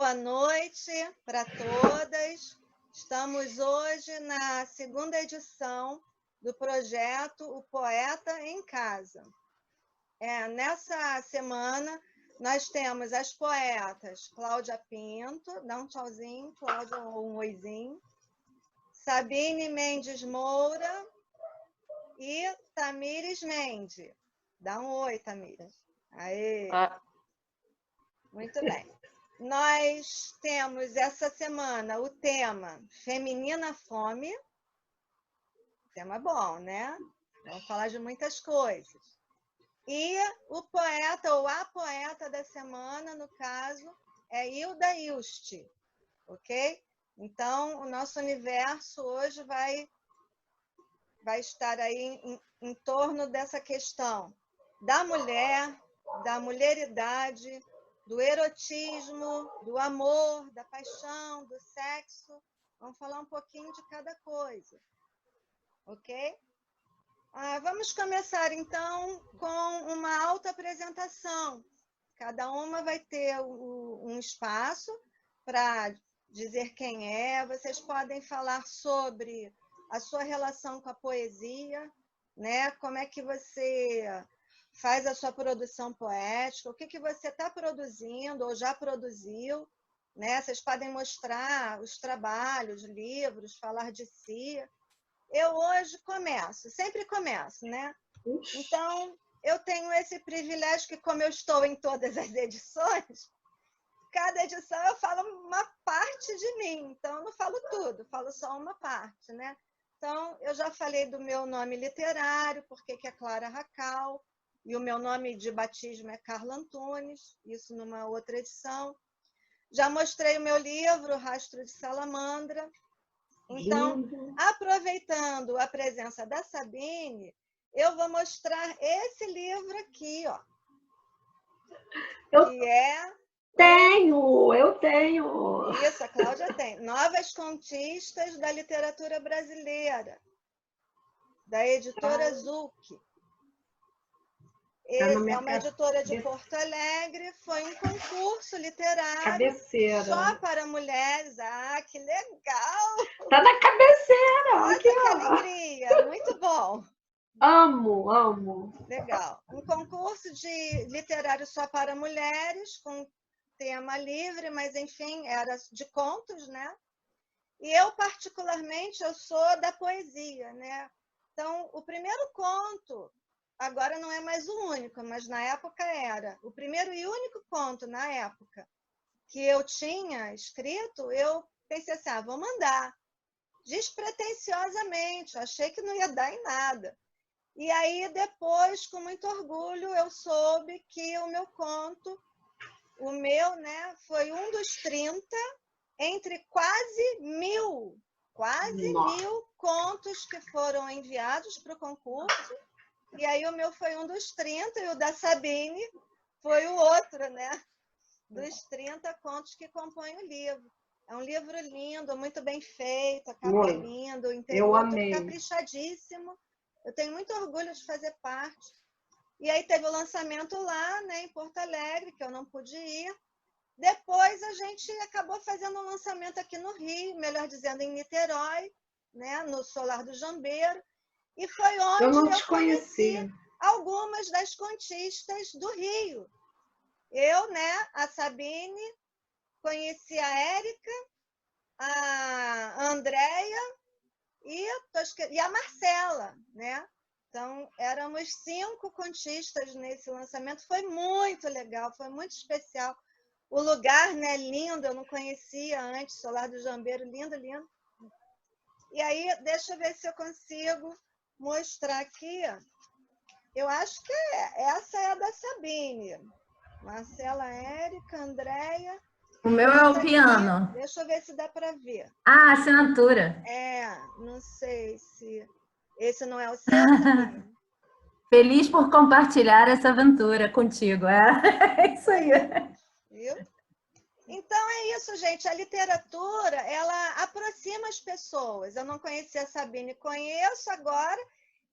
Boa noite para todas. Estamos hoje na segunda edição do projeto O Poeta em Casa. Nessa semana, nós temos as poetas Cláudia Pinto, dá um tchauzinho, Cláudia, ou um oizinho, Sabine Mendes Moura e Tamires Mendes. Dá um oi, Tamires. Aê! Muito bem. Nós temos essa semana o tema Feminina Fome. Tema bom, né? Vamos falar de muitas coisas. E o poeta ou a poeta da semana, no caso, é Hilda Ilst, ok? Então, o nosso universo hoje vai estar aí em torno dessa questão da mulheridade, do erotismo, do amor, da paixão, do sexo. Vamos falar um pouquinho de cada coisa, ok? Vamos começar, então, com uma autoapresentação. Cada uma vai ter um espaço para dizer quem é. Vocês podem falar sobre a sua relação com a poesia, né? Como é que você faz a sua produção poética, o que você está produzindo ou já produziu, né? Vocês podem mostrar os trabalhos, livros, falar de si. Eu hoje sempre começo, né? Então, eu tenho esse privilégio que, como eu estou em todas as edições, cada edição eu falo uma parte de mim, então eu não falo tudo, falo só uma parte, né? Então, eu já falei do meu nome literário, porque que é Clara Racal, e o meu nome de batismo é Carla Antunes, isso numa outra edição. Já mostrei o meu livro, Rastro de Salamandra. Então, aproveitando a presença da Sabine, eu vou mostrar esse livro aqui, ó. Eu tenho. Isso, a Cláudia tem. Novas Contistas da Literatura Brasileira, da editora Zucchi. É uma editora de Porto Alegre, foi um concurso literário só para mulheres. Ah, que legal! Tá na cabeceira! Nossa, que alegria! Muito bom! Amo! Legal. Um concurso literário só para mulheres, com tema livre, mas, enfim, era de contos, né? E eu, particularmente, eu sou da poesia, né? Então, o primeiro conto, agora não é mais o único, mas na época era. O primeiro e único conto, na época, que eu tinha escrito, eu pensei assim, vou mandar. Despretensiosamente, achei que não ia dar em nada. E aí, depois, com muito orgulho, eu soube que o meu conto, né, foi um dos 30, entre quase 1000 contos que foram enviados para o concurso. E aí o meu foi um dos 30 e o da Sabine foi o outro, né? Dos 30 contos que compõem o livro. É um livro lindo, muito bem feito, a capa é lindo, o interior tudo caprichadíssimo. Eu tenho muito orgulho de fazer parte. E aí teve o lançamento lá, né, em Porto Alegre, que eu não pude ir. Depois a gente acabou fazendo um lançamento aqui no Rio, melhor dizendo, em Niterói, né, no Solar do Jambeiro. E foi onde eu conheci algumas das contistas do Rio. Eu, né, a Sabine, conheci a Érica, a Andréia e a Marcela, né? Então, éramos 5 contistas nesse lançamento. Foi muito legal, foi muito especial. O lugar, né, lindo, eu não conhecia antes, Solar do Jambeiro, lindo. E aí, deixa eu ver se eu consigo mostrar aqui. Eu acho que essa é a da Sabine. Marcela, Érica, Andréia. O meu é o piano. Deixa eu ver se dá para ver. Ah, assinatura. Não sei se... Esse não é o seu, Sabine? Feliz por compartilhar essa aventura contigo. É isso aí. Viu? Então é isso, gente. A literatura, ela aproxima as pessoas. Eu não conhecia a Sabine, conheço agora.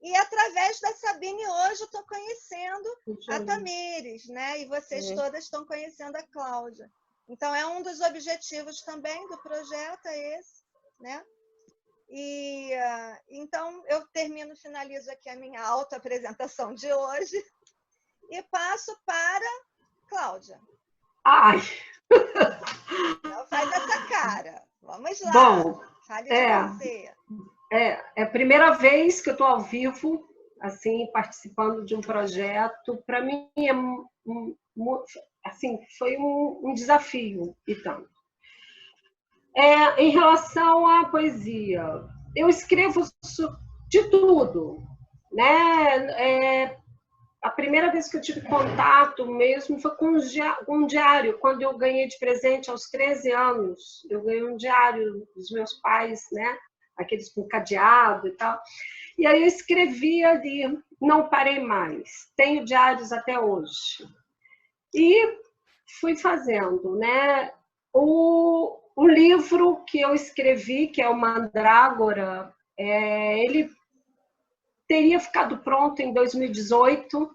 E através da Sabine hoje eu estou conhecendo a Tamires, né? E vocês todas estão conhecendo a Cláudia. Então, é um dos objetivos também do projeto, é esse, né? E então, eu finalizo aqui a minha autoapresentação de hoje e passo para Cláudia. Ai! Não faz essa cara. Vamos lá. Bom, fale de você. É a primeira vez que eu estou ao vivo, assim, participando de um projeto. Para mim, assim, foi um desafio e tanto. Em relação à poesia, eu escrevo de tudo, né? A primeira vez que eu tive contato mesmo foi com um diário, quando eu ganhei de presente aos 13 anos. Eu ganhei um diário dos meus pais, né? Aqueles com cadeado e tal. E aí eu escrevi ali, não parei mais. Tenho diários até hoje. E fui fazendo, né? O livro que eu escrevi, que é o Mandrágora, ele teria ficado pronto em 2018,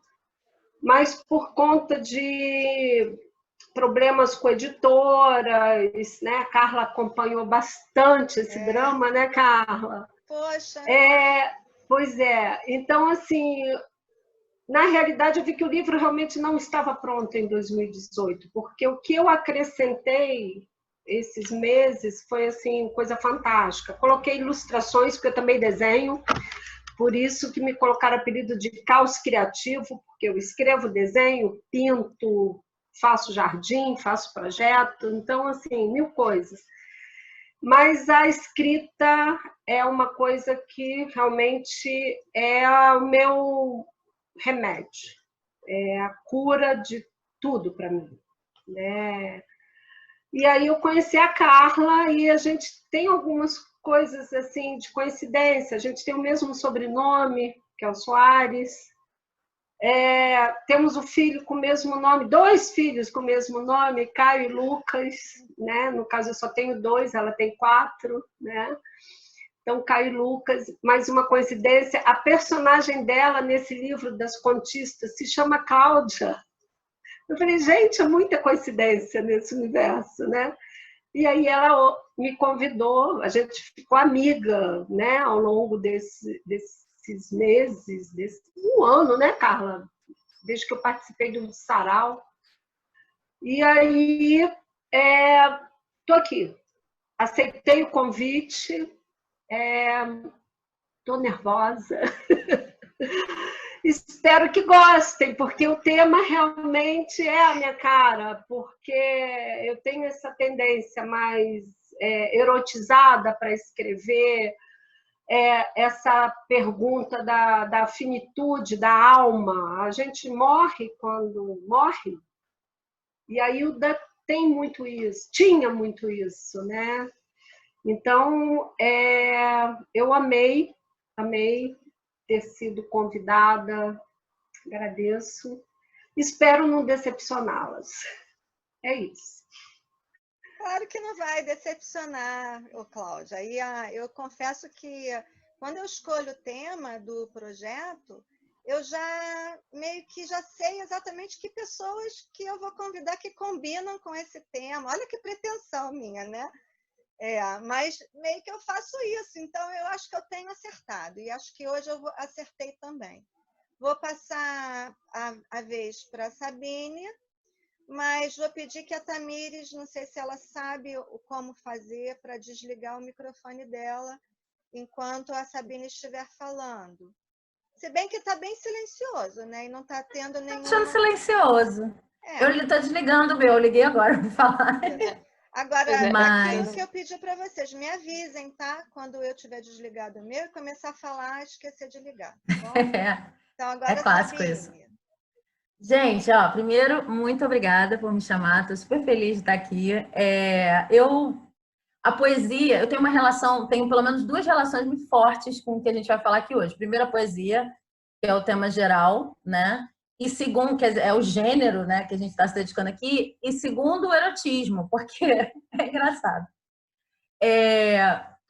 mas por conta de problemas com editoras, né? A Carla acompanhou bastante esse drama, né, Carla? Poxa! Pois é. Então, assim, na realidade, eu vi que o livro realmente não estava pronto em 2018, porque o que eu acrescentei esses meses foi, assim, coisa fantástica. Coloquei ilustrações, porque eu também desenho, por isso que me colocaram o apelido de caos criativo, porque eu escrevo, desenho, pinto, faço jardim, faço projeto, então, assim, 1000 coisas. Mas a escrita é uma coisa que realmente é o meu remédio, é a cura de tudo para mim, né? E aí eu conheci a Carla e a gente tem algumas coisas assim de coincidência. A gente tem o mesmo sobrenome, que é o Soares. Temos um filho com o mesmo nome, 2 filhos com o mesmo nome, Caio e Lucas, né? No caso eu só tenho 2, ela tem 4, né? Então, Caio e Lucas, mais uma coincidência, a personagem dela nesse livro das contistas se chama Cláudia. Eu falei, gente, é muita coincidência nesse universo, né? E aí ela me convidou, a gente ficou amiga, né, ao longo desses meses, um ano, né, Carla? Desde que eu participei do sarau. E aí, estou aqui. Aceitei o convite, estou nervosa. Espero que gostem, porque o tema realmente é a minha cara, porque eu tenho essa tendência mais erotizada para escrever, essa pergunta da finitude, da alma. A gente morre quando morre, e a Hilda tem muito isso, tinha muito isso, né? Então, eu amei ter sido convidada, agradeço. Espero não decepcioná-las. É isso. Claro que não vai decepcionar, Cláudia. E eu confesso que quando eu escolho o tema do projeto, eu já meio que já sei exatamente que pessoas que eu vou convidar que combinam com esse tema. Olha que pretensão minha, né? Mas meio que eu faço isso, então eu acho que eu tenho acertado, e acho que hoje eu acertei também. Vou passar a vez para a Sabine, mas vou pedir que a Tamires, não sei se ela sabe como fazer para desligar o microfone dela enquanto a Sabine estiver falando. Se bem que está bem silencioso, né? E não está tendo nenhum... Estou achando silencioso. Eu estou desligando o meu, eu liguei agora para falar. Agora, Mas... aquilo que eu pedi para vocês, me avisem, tá? Quando eu tiver desligado o meu e começar a falar, esquecer de ligar, tá bom? Então, agora, clássico Sabine. isso. Gente, primeiro, muito obrigada por me chamar, estou super feliz de estar aqui. A poesia, eu tenho uma relação, tenho pelo menos 2 relações muito fortes com o que a gente vai falar aqui hoje. Primeiro, a poesia, que é o tema geral, né? E segundo, quer dizer, é o gênero, né, que a gente está se dedicando aqui. E segundo, o erotismo, porque é engraçado.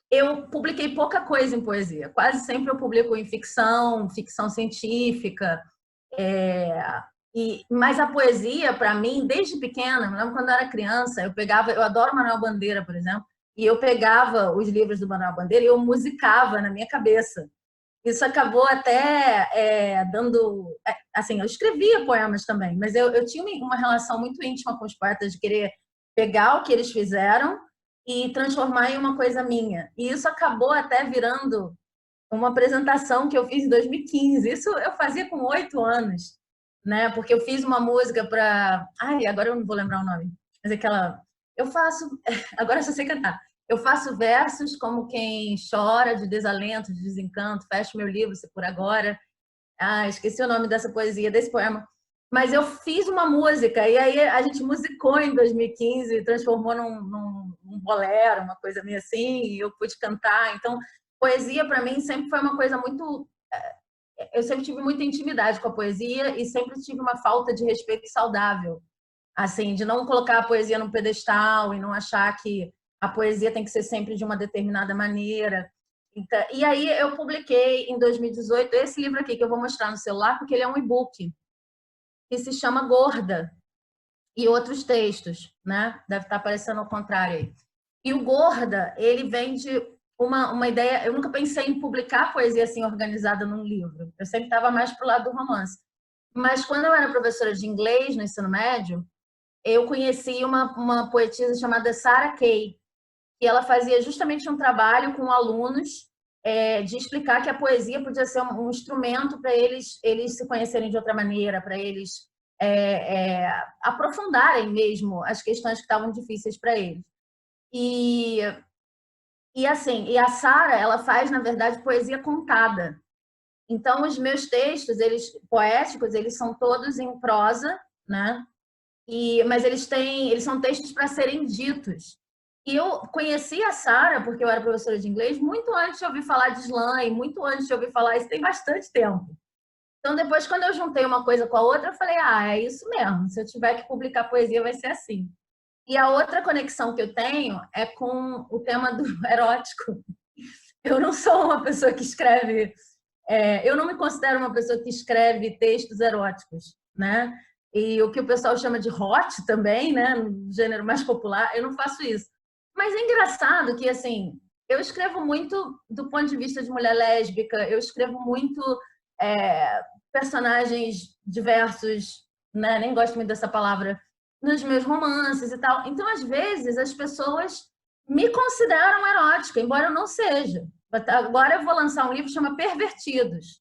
Eu publiquei pouca coisa em poesia. Quase sempre eu publico em ficção científica. Mas a poesia, para mim, desde pequena, me lembro quando eu era criança, eu adoro Manuel Bandeira, por exemplo, e eu pegava os livros do Manuel Bandeira e eu musicava na minha cabeça. Isso acabou até dando... Assim, eu escrevia poemas também, mas eu tinha uma relação muito íntima com os poetas de querer pegar o que eles fizeram e transformar em uma coisa minha. E isso acabou até virando uma apresentação que eu fiz em 2015. Isso eu fazia com 8 anos, né? Porque eu fiz uma música para... Ai, agora eu não vou lembrar o nome. Mas aquela... Eu faço... Agora eu só sei cantar. Eu faço versos como quem chora de desalento, de desencanto. Fecho meu livro, se por agora. Ah, esqueci o nome dessa poesia, desse poema. Mas eu fiz uma música, e aí a gente musicou em 2015, transformou num bolero, uma coisa meio assim, e eu pude cantar. Então, poesia para mim sempre foi uma coisa muito... Eu sempre tive muita intimidade com a poesia e sempre tive uma falta de respeito saudável. Assim, de não colocar a poesia num pedestal e não achar que a poesia tem que ser sempre de uma determinada maneira. Então, e aí eu publiquei em 2018 esse livro aqui que eu vou mostrar no celular, porque ele é um e-book que se chama Gorda e outros textos, né? Deve estar aparecendo ao contrário aí. E o Gorda, ele vem de uma ideia... Eu nunca pensei em publicar poesia assim organizada num livro. Eu sempre estava mais pro lado do romance. Mas quando eu era professora de inglês no ensino médio, eu conheci uma poetisa chamada Sarah Kay, e ela fazia justamente um trabalho com alunos de explicar que a poesia podia ser um instrumento para eles se conhecerem de outra maneira, para eles aprofundarem mesmo as questões que estavam difíceis para eles. E assim, a Sarah, ela faz, na verdade, poesia contada. Então, os meus textos, poéticos, eles são todos em prosa, né? Mas eles são textos para serem ditos. E eu conheci a Sarah, porque eu era professora de inglês, muito antes de ouvir falar de slam, e muito antes de ouvir falar isso, tem bastante tempo. Então, depois, quando eu juntei uma coisa com a outra, eu falei, é isso mesmo, se eu tiver que publicar poesia, vai ser assim. E a outra conexão que eu tenho é com o tema do erótico. Eu não sou uma pessoa que escreve... eu não me considero uma pessoa que escreve textos eróticos, né? E o que o pessoal chama de hot também, né? No gênero mais popular, eu não faço isso. Mas é engraçado que, assim, eu escrevo muito do ponto de vista de mulher lésbica, eu escrevo muito personagens diversos, né? Nem gosto muito dessa palavra, nos meus romances e tal. Então, às vezes, as pessoas me consideram erótica, embora eu não seja. Agora eu vou lançar um livro que chama Pervertidos.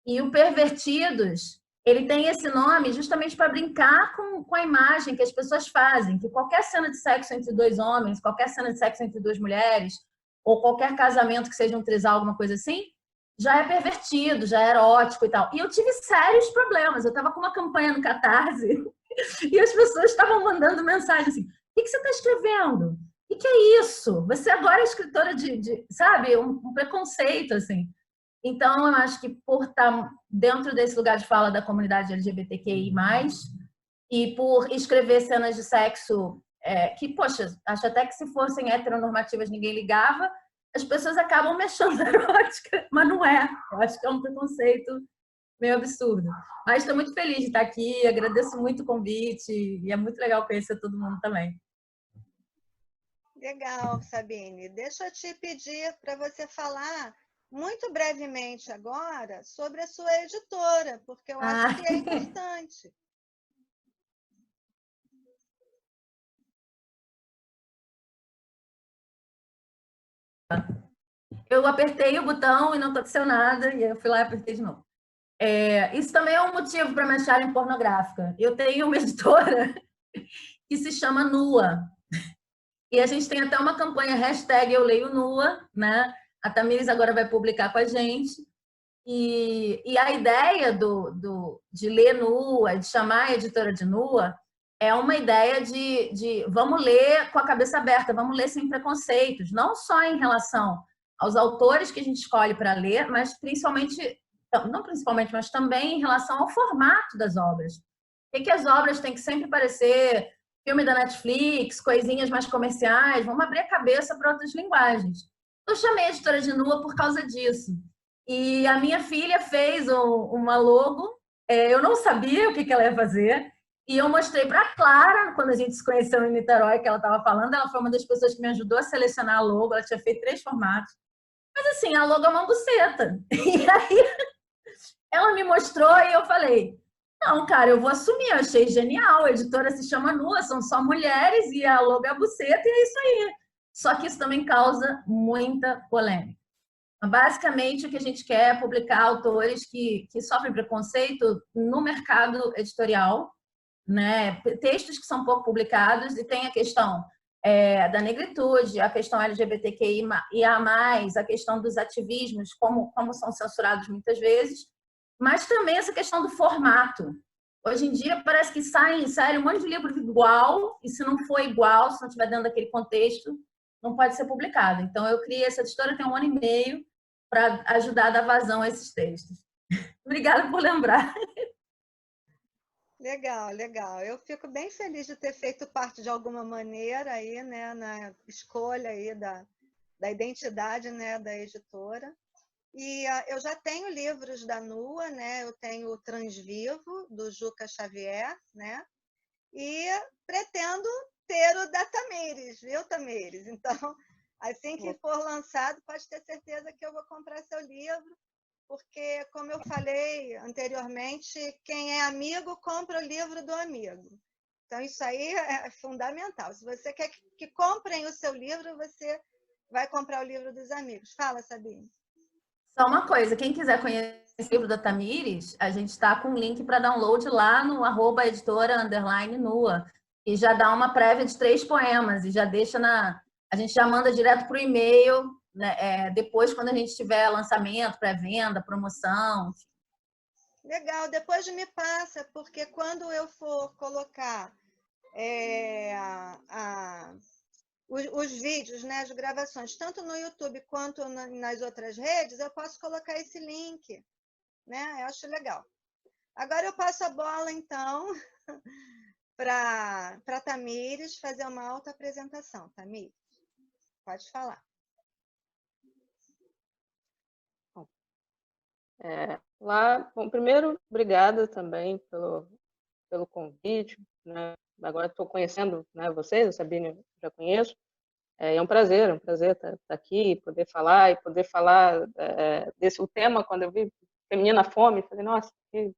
E o Pervertidos, ele tem esse nome justamente para brincar com a imagem que as pessoas fazem, que qualquer cena de sexo entre 2 homens, qualquer cena de sexo entre 2 mulheres, ou qualquer casamento que seja um trisal, alguma coisa assim, já é pervertido, já é erótico e tal. E eu tive sérios problemas. Eu estava com uma campanha no Catarse e as pessoas estavam mandando mensagem assim, o que você está escrevendo? O que é isso? Você agora é escritora sabe, um preconceito, assim. Então, eu acho que por estar dentro desse lugar de fala da comunidade LGBTQI+, e por escrever cenas de sexo que, poxa, acho até que se fossem heteronormativas ninguém ligava, as pessoas acabam mexendo na erótica, mas não é. Eu acho que é um preconceito meio absurdo. Mas estou muito feliz de estar aqui, agradeço muito o convite e é muito legal conhecer todo mundo também. Legal, Sabine. Deixa eu te pedir para você falar muito brevemente agora sobre a sua editora, porque eu acho que é importante. Eu apertei o botão e não aconteceu nada, e eu fui lá e apertei de novo. Isso também é um motivo para me acharem pornográfica. Eu tenho uma editora que se chama Nua. E a gente tem até uma campanha, #EuLeioNua, né? A Tamires agora vai publicar com a gente. E a ideia de ler nua, de chamar a editora de nua, é uma ideia de vamos ler com a cabeça aberta, vamos ler sem preconceitos, não só em relação aos autores que a gente escolhe para ler, mas não principalmente, mas também em relação ao formato das obras. Por que as obras têm que sempre parecer filme da Netflix, coisinhas mais comerciais? Vamos abrir a cabeça para outras linguagens. Eu chamei a editora de nua por causa disso. E a minha filha fez uma logo Eu não sabia o que ela ia fazer. E eu mostrei para a Clara, quando a gente se conheceu em Niterói, que ela estava falando. Ela foi uma das pessoas que me ajudou a selecionar a logo. Ela tinha feito 3 formatos. Mas assim, a logo é uma buceta. E aí ela me mostrou e eu falei, não, cara, eu vou assumir. Eu achei genial. A editora se chama Nua, são só mulheres e a logo é a buceta e é isso aí. Só que isso também causa muita polêmica. Basicamente, o que a gente quer é publicar autores que sofrem preconceito no mercado editorial, né? Textos que são pouco publicados, e tem a questão da negritude, a questão LGBTQIA+, a questão dos ativismos, como são censurados muitas vezes, mas também essa questão do formato. Hoje em dia parece que sai um monte de livro igual, e se não for igual, se não estiver dentro daquele contexto, não pode ser publicado. Então, eu criei essa editora tem 1 ano e meio para ajudar a dar vazão a esses textos. Obrigada por lembrar. Legal, legal. Eu fico bem feliz de ter feito parte de alguma maneira aí, né, na escolha aí da identidade, né, da editora. E eu já tenho livros da Nua, né? Eu tenho o Transvivo, do Juca Xavier, né? E pretendo ter o da Tamires, viu, Tamires? Então, assim que for lançado, pode ter certeza que eu vou comprar seu livro, porque, como eu falei anteriormente, quem é amigo compra o livro do amigo. Então, isso aí é fundamental. Se você quer que comprem o seu livro, você vai comprar o livro dos amigos. Fala, Sabine. Só uma coisa, quem quiser conhecer o livro da Tamires, a gente está com um link para download lá no @editora_nua, e já dá uma prévia de 3 poemas, e já deixa a gente já manda direto para o e-mail, né, depois, quando a gente tiver lançamento, pré-venda, promoção. Legal, depois me passa, porque quando eu for colocar os vídeos, né, as gravações, tanto no YouTube quanto nas outras redes, eu posso colocar esse link, né? Eu acho legal. Agora eu passo a bola, então, para a Tamires fazer uma autoapresentação. Tamires, pode falar. Bom, primeiro, obrigada também pelo convite, né? Agora estou conhecendo, né, vocês, a Sabine eu já conheço. É um prazer estar aqui, poder falar desse o tema. Quando eu vi Feminina Fome, falei, nossa, que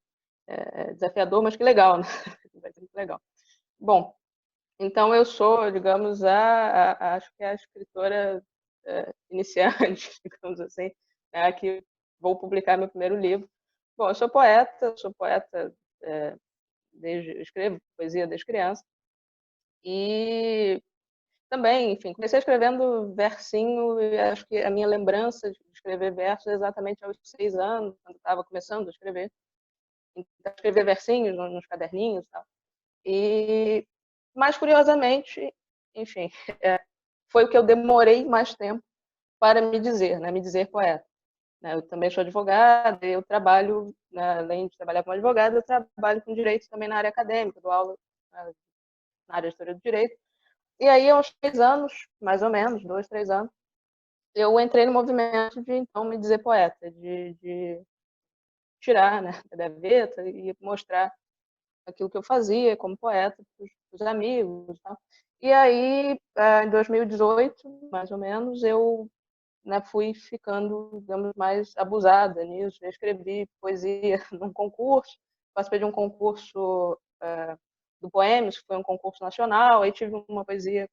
desafiador, mas que legal, né? Vai ser muito legal. Bom, então eu sou, digamos, acho que a escritora iniciante, digamos assim, né, que vou publicar meu primeiro livro. Bom, eu sou poeta, escrevo poesia desde criança, e também, enfim, comecei escrevendo versinho, e acho que a minha lembrança de escrever versos é exatamente aos 6 anos, quando estava começando a escrever. Então, escrever versinhos nos caderninhos e tal. E, mais curiosamente, enfim, foi o que eu demorei mais tempo para me dizer, né, me dizer poeta. Eu também sou advogada, eu trabalho, né, além de trabalhar como advogada, eu trabalho com direito também na área acadêmica, dou aula na área de história do direito. E aí, há uns 3 anos, mais ou menos, 2, 3 anos, eu entrei no movimento de, então, me dizer poeta, de tirar, né, da gaveta e mostrar aquilo que eu fazia como poeta para os amigos. Tá? E aí, em 2018, mais ou menos, eu, né, fui ficando, digamos, mais abusada nisso. Eu escrevi poesia num concurso, participei de um concurso do Poemas, que foi um concurso nacional, aí tive uma poesia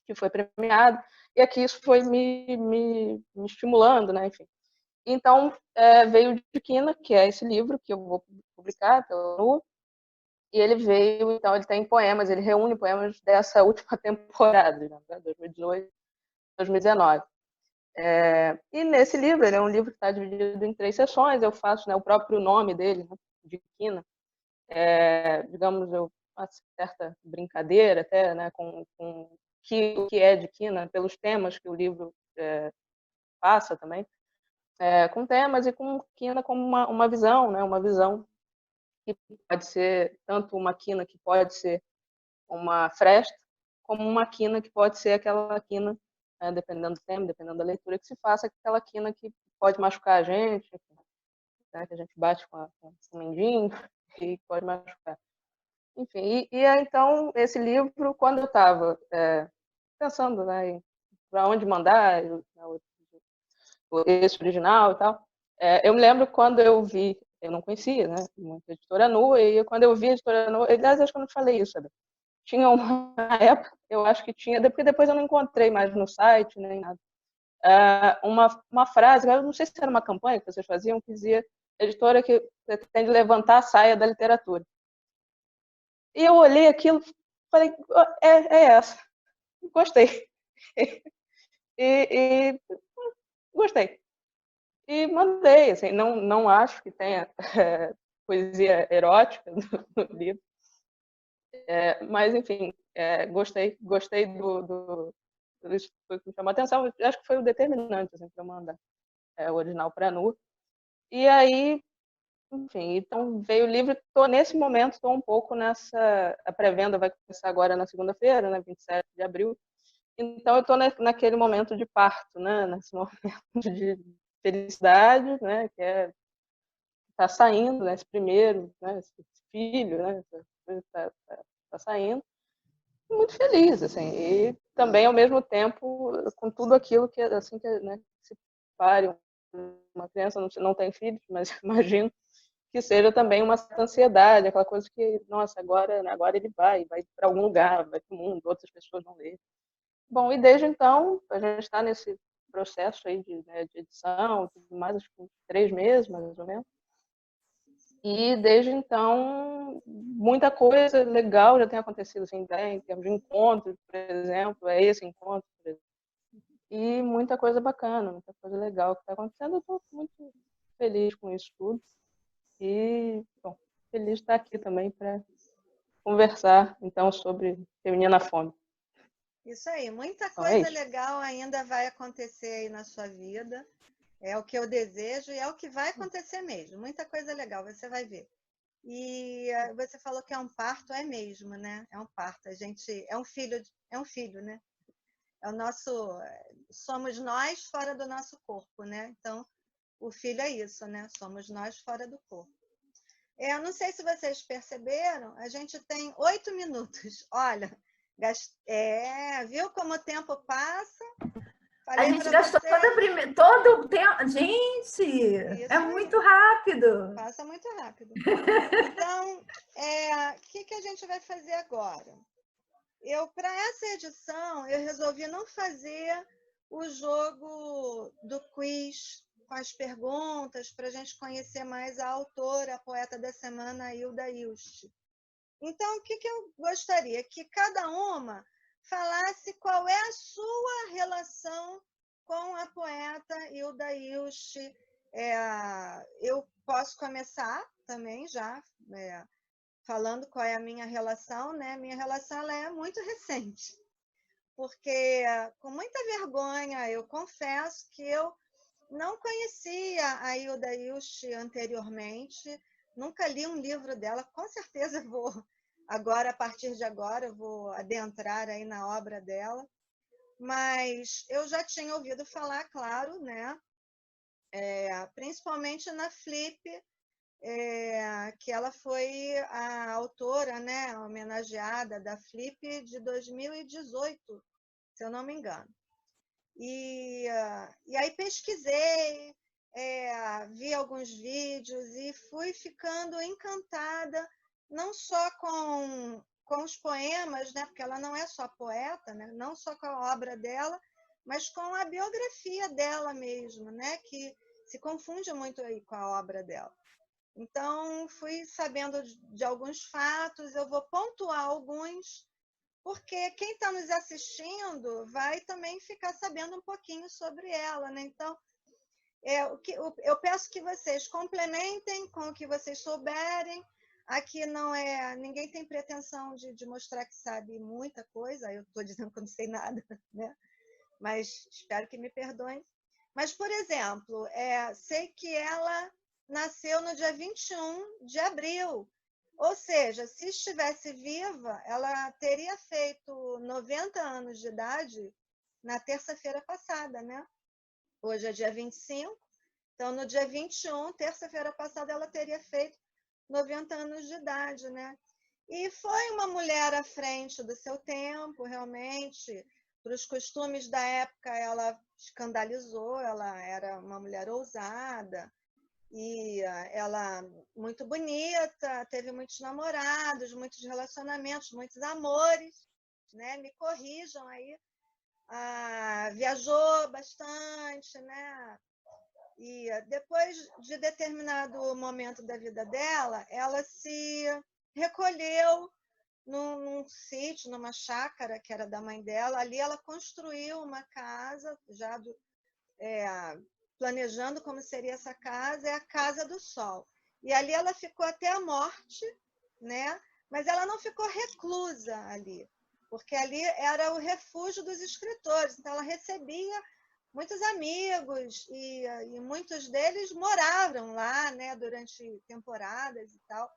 que foi premiada, e aqui isso foi me estimulando, né, enfim. Então, veio de Quina, que é esse livro que eu vou publicar pela NU, e ele veio, então, ele tem poemas, ele reúne poemas dessa última temporada, né, 2018, 2019. E nesse livro, ele é um livro que está dividido em 3 sessões, eu faço, né, o próprio nome dele, né, de Quina, digamos, uma certa brincadeira até, né, com o que é de Quina, pelos temas que o livro passa também, com temas, e com Quina como uma visão, né, uma visão que pode ser tanto uma quina que pode ser uma fresta, como uma quina que pode ser aquela quina, dependendo do tema, dependendo da leitura que se faça, aquela quina que pode machucar a gente. né, que a gente bate com o mindinho e pode machucar. Enfim, então, esse livro, quando eu estava pensando, né, para onde mandar, esse original e tal, eu me lembro quando eu vi, eu não conhecia, né, muita editora nua, e quando eu vi a editora nua, aliás, acho que eu não falei isso, sabe? Tinha uma época, eu acho que tinha, porque depois eu não encontrei mais no site, nem nada, uma frase, eu não sei se era uma campanha que vocês faziam, que dizia, editora que pretende levantar a saia da literatura. E eu olhei aquilo, falei, é essa, gostei. E gostei. E mandei, assim, não acho que tenha poesia erótica no livro, mas, enfim, gostei isso que me chamou a atenção, acho que foi o determinante, assim, para eu mandar o original para a Nu. E aí, enfim, então veio o livro, nesse momento, estou um pouco nessa, a pré-venda vai começar agora na segunda-feira, né, 27 de abril, então eu estou naquele momento de parto, né, nesse momento de felicidade, né, que está saindo, né, esse primeiro, né, esse filho, né, essa coisa está saindo, muito feliz, assim, e também ao mesmo tempo com tudo aquilo que, assim, que, né, se pare uma criança, não tem filhos, mas imagino que seja também uma certa ansiedade, aquela coisa que, nossa, agora ele vai para algum lugar, vai para o mundo, outras pessoas vão ler. Bom, e desde então, a gente está nesse processo aí de edição, mais acho que 3 meses, mais ou menos. E desde então, muita coisa legal já tem acontecido, assim, em termos de encontros, por exemplo, esse encontro, por exemplo. E muita coisa bacana, muita coisa legal que está acontecendo. Eu estou muito feliz com isso tudo. E, bom, feliz de estar aqui também para conversar, então, sobre Feminina Fome. Isso aí, muita Então, coisa legal ainda vai acontecer aí na sua vida. É o que eu desejo e é o que vai acontecer mesmo. Muita coisa legal, você vai ver. E você falou que é um parto, é mesmo, né? É um parto. A gente é um filho, né? É o nosso, somos nós fora do nosso corpo, né? Então, o filho é isso, né? Somos nós fora do corpo. Eu não sei se vocês perceberam, a gente tem 8 minutos. Olha, viu como o tempo passa? Falei a gente gastou todo o tempo. Gente, isso é aí. muito rápido. Passa muito rápido. Então, o que a gente vai fazer agora? Para essa edição, eu resolvi não fazer o jogo do quiz com as perguntas, para a gente conhecer mais a autora, a poeta da semana, Hilda Hilst. Então, o que eu gostaria? Que cada uma falasse qual é a sua relação com a poeta Hilda Hilst. Eu posso começar também já falando qual é a minha relação, né? Minha relação ela é muito recente, porque com muita vergonha eu confesso que eu não conhecia a Hilda Hilst anteriormente, nunca li um livro dela, com certeza vou agora, a partir de agora, eu vou adentrar aí na obra dela, mas eu já tinha ouvido falar, claro, né? Principalmente na Flip, que ela foi a autora, né, homenageada da Flip de 2018, se eu não me engano. E aí pesquisei, vi alguns vídeos e fui ficando encantada, não só com os poemas, né, porque ela não é só poeta, né, não só com a obra dela, mas com a biografia dela mesmo, né, que se confunde muito aí com a obra dela. Então, fui sabendo de alguns fatos, eu vou pontuar alguns, porque quem está nos assistindo vai também ficar sabendo um pouquinho sobre ela, né? Então, eu peço que vocês complementem com o que vocês souberem. Aqui ninguém tem pretensão de mostrar que sabe muita coisa, eu estou dizendo que eu não sei nada, né? Mas espero que me perdoem. Mas, por exemplo, sei que ela nasceu no dia 21 de abril. Ou seja, se estivesse viva, ela teria feito 90 anos de idade na terça-feira passada, né? Hoje é dia 25, Então, no dia 21, terça-feira passada, ela teria feito 90 anos de idade, né? E foi uma mulher à frente do seu tempo, realmente. Para os costumes da época, ela escandalizou, ela era uma mulher ousada, e ela muito bonita, teve muitos namorados, muitos relacionamentos, muitos amores, né? Me corrijam aí. Viajou bastante, né? E depois de determinado momento da vida dela, ela se recolheu num sítio, numa chácara que era da mãe dela. Ali ela construiu uma casa, já planejando como seria essa casa, é a Casa do Sol. E ali ela ficou até a morte, né? Mas ela não ficou reclusa ali, porque ali era o refúgio dos escritores. Então ela recebia muitos amigos e muitos deles moravam lá, né, durante temporadas e tal.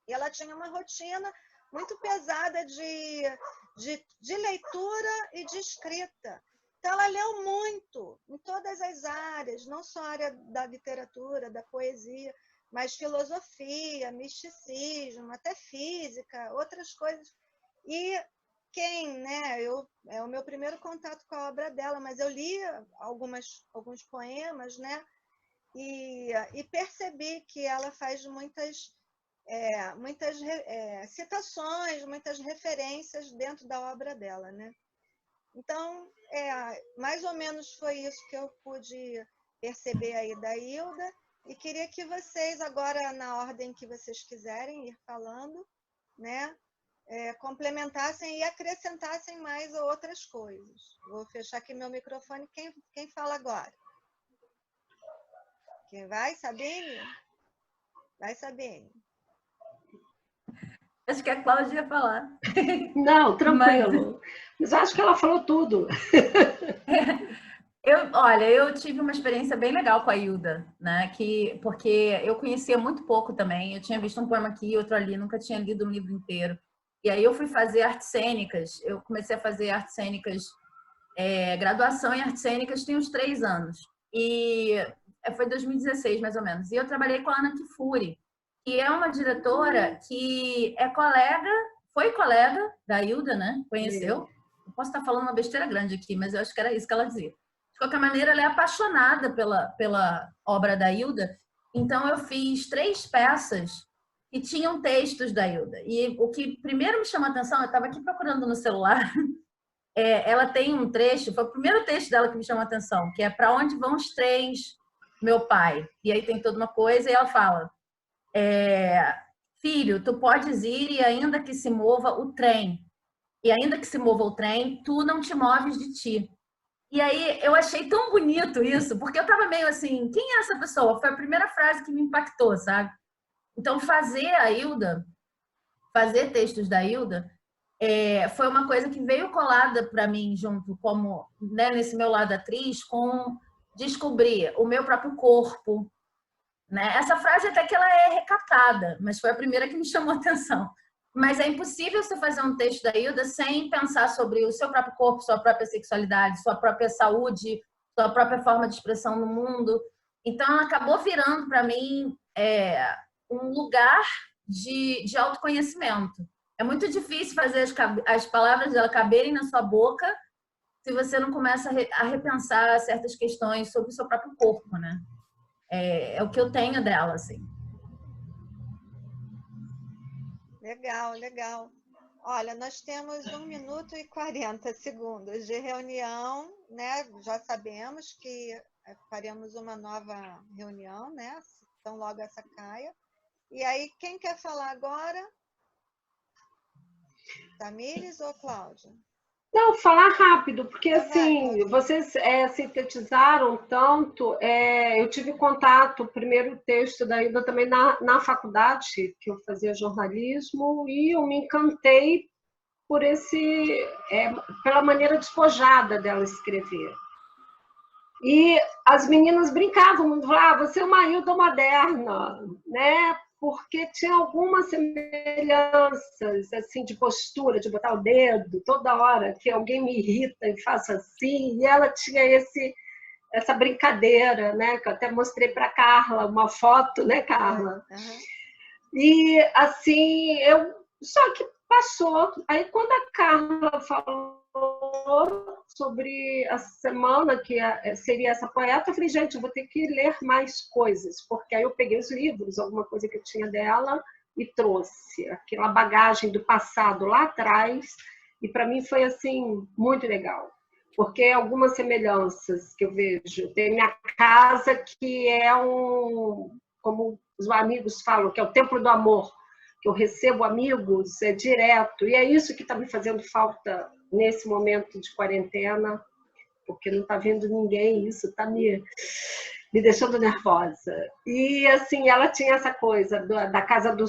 E ela tinha uma rotina muito pesada de leitura e de escrita. Então, ela leu muito, em todas as áreas, não só a área da literatura, da poesia, mas filosofia, misticismo, até física, outras coisas. E né, é o meu primeiro contato com a obra dela, mas eu li alguns poemas, né, e percebi que ela faz muitas citações, muitas referências dentro da obra dela, né? Então, mais ou menos foi isso que eu pude perceber aí da Hilda, e queria que vocês, agora na ordem que vocês quiserem ir falando, né, complementassem e acrescentassem mais outras coisas. Vou fechar aqui meu microfone. Quem fala agora? Quem vai? Sabine? Vai, Sabine. Acho que a Cláudia ia falar. Não, tranquilo. Mas acho que ela falou tudo. Olha, eu tive uma experiência bem legal com a Hilda, né? Porque eu conhecia muito pouco também. Eu tinha visto um poema aqui, outro ali, nunca tinha lido um livro inteiro. E aí eu fui fazer artes cênicas. Eu comecei a fazer artes cênicas, graduação em artes cênicas tem uns 3 anos. E foi 2016, mais ou menos. E eu trabalhei com a Ana Kifuri, que é uma diretora que foi colega da Hilda, né? Conheceu. Eu posso estar falando uma besteira grande aqui, mas eu acho que era isso que ela dizia. De qualquer maneira, ela é apaixonada pela obra da Hilda. Então, eu fiz 3 peças que tinham textos da Hilda. E o que primeiro me chamou a atenção, eu estava aqui procurando no celular, ela tem um trecho, foi o primeiro texto dela que me chamou a atenção, que é Para Onde Vão os Trens, Meu Pai? E aí tem toda uma coisa, e ela fala, filho, tu podes ir e ainda que se mova o trem, e ainda que se mova o trem, tu não te moves de ti. E aí eu achei tão bonito isso, porque eu tava meio assim, quem é essa pessoa? Foi a primeira frase que me impactou, sabe? Então fazer textos da Hilda, foi uma coisa que veio colada para mim junto, como, né, nesse meu lado atriz, com descobrir o meu próprio corpo, né? Essa frase até que ela é recatada, mas foi a primeira que me chamou a atenção. Mas é impossível você fazer um texto da Hilda sem pensar sobre o seu próprio corpo, sua própria sexualidade, sua própria saúde, sua própria forma de expressão no mundo. Então, ela acabou virando, para mim, um lugar de autoconhecimento. É muito difícil fazer as palavras dela caberem na sua boca se você não começa a repensar certas questões sobre o seu próprio corpo, né? É o que eu tenho dela, assim. Legal, legal. Olha, nós temos 1 minuto e 40 segundos de reunião, né? Já sabemos que faremos uma nova reunião, né? Então, logo essa caia. E aí, quem quer falar agora? Tamires ou Cláudia? Não, falar rápido, porque assim, vocês sintetizaram tanto. Eu tive contato, o primeiro texto da Hilda também na faculdade, que eu fazia jornalismo, e eu me encantei por pela maneira despojada dela escrever. E as meninas brincavam, falavam, você é uma Hilda moderna, né? Porque tinha algumas semelhanças, assim, de postura, de botar o dedo toda hora que alguém me irrita e faço assim, e ela tinha essa brincadeira, né? Que eu até mostrei para Carla uma foto, né, Carla? Uhum. E assim, só que passou. Aí quando a Carla falou sobre a semana que seria essa poeta, eu falei, gente, eu vou ter que ler mais coisas, porque aí eu peguei os livros, alguma coisa que eu tinha dela, e trouxe aquela bagagem do passado lá atrás, e para mim foi assim muito legal, porque algumas semelhanças que eu vejo, tem minha casa que é como os amigos falam, que é o templo do amor, que eu recebo amigos direto, e é isso que está me fazendo falta nesse momento de quarentena, porque não está vendo ninguém, isso está me deixando nervosa. E assim, ela tinha essa coisa da casa do